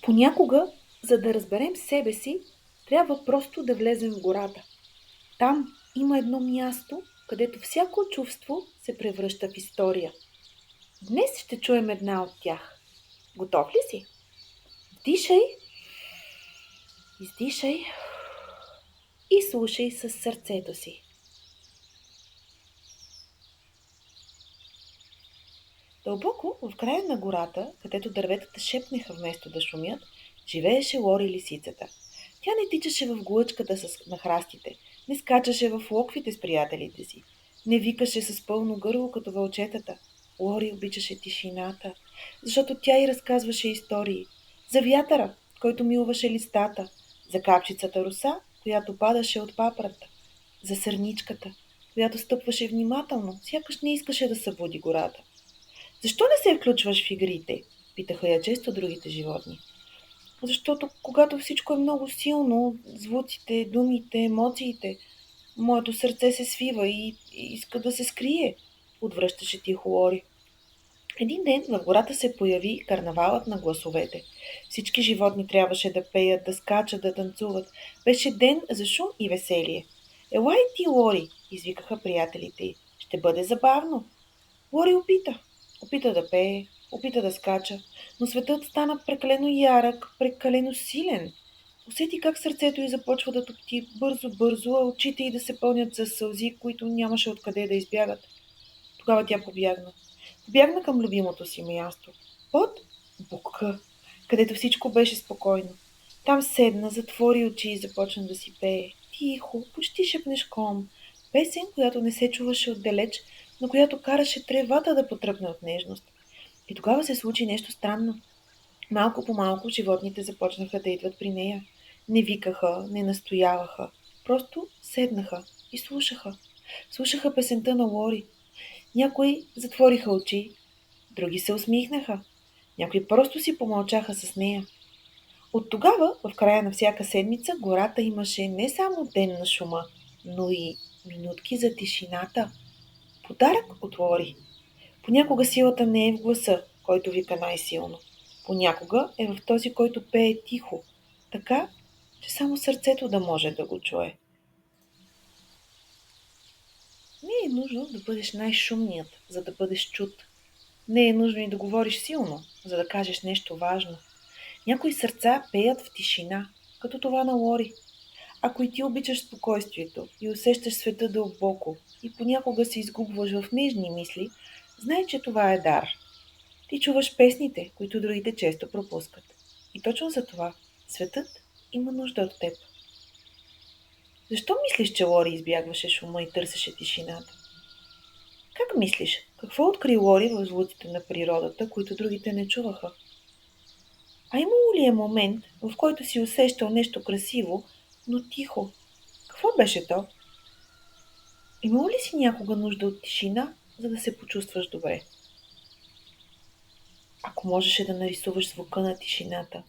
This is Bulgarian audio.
Понякога, за да разберем себе си, трябва просто да влезем в гората. Там има едно място, където всяко чувство се превръща в история. Днес ще чуем една от тях. Готов ли си? Вдишай, издишай и слушай със сърцето си. Дълбоко в края на гората, където дърветата шепнеха вместо да шумят, живееше Лори лисицата. Тя не тичаше в глъчката на храстите, не скачаше в локвите с приятелите си, не викаше с пълно гърло като вълчетата. Лори обичаше тишината, защото тя й разказваше истории. За вятъра, който милваше листата, за капчицата роса, която падаше от папрата, за сърничката, която стъпваше внимателно, сякаш не искаше да събуди гората. Защо не се включваш в игрите? Питаха я често другите животни. Защото когато всичко е много силно, звуците, думите, емоциите, моето сърце се свива и иска да се скрие, отвръщаше тихо Лори. Един ден в гората се появи карнавалът на гласовете. Всички животни трябваше да пеят, да скачат, да танцуват. Беше ден за шум и веселие. Елай ти, Лори, извикаха приятелите й. Ще бъде забавно. Лори опита. Опита да пее, опита да скача, но светът стана прекалено ярък, прекалено силен. Усети как сърцето й започва да топти бързо-бързо, а очите й да се пълнят с сълзи, които нямаше откъде да избягат. Тогава тя побягна. Побягна към любимото си място. Под бука, където всичко беше спокойно. Там седна, затвори очи и започна да си пее. Тихо, почти шепнешком. Песен, която не се чуваше отдалеч, но която караше тревата да потръпне от нежност. И тогава се случи нещо странно. Малко по малко животните започнаха да идват при нея. Не викаха, не настояваха. Просто седнаха и слушаха. Слушаха песента на Лори. Някои затвориха очи, други се усмихнаха. Някои просто си помълчаха с нея. От тогава, в края на всяка седмица, гората имаше не само ден на шума, но и минутки за тишината. Подарък от Лори. Понякога силата не е в гласа, който вика най-силно. Понякога е в този, който пее тихо, така, че само сърцето да може да го чуе. Не е нужно да бъдеш най-шумният, за да бъдеш чут. Не е нужно и да говориш силно, за да кажеш нещо важно. Някои сърца пеят в тишина, като това на Лори. Ако и ти обичаш спокойствието и усещаш света дълбоко и понякога се изгубваш в нежни мисли, знай, че това е дар. Ти чуваш песните, които другите често пропускат. И точно за това светът има нужда от теб. Защо мислиш, че Лори избягваше шума и търсеше тишината? Как мислиш? Какво откри Лори в звуците на природата, които другите не чуваха? А имало ли е момент, в който си усещал нещо красиво, но тихо? Какво беше то? Имал ли си някога нужда от тишина, за да се почувстваш добре? Ако можеше да нарисуваш звука на тишината,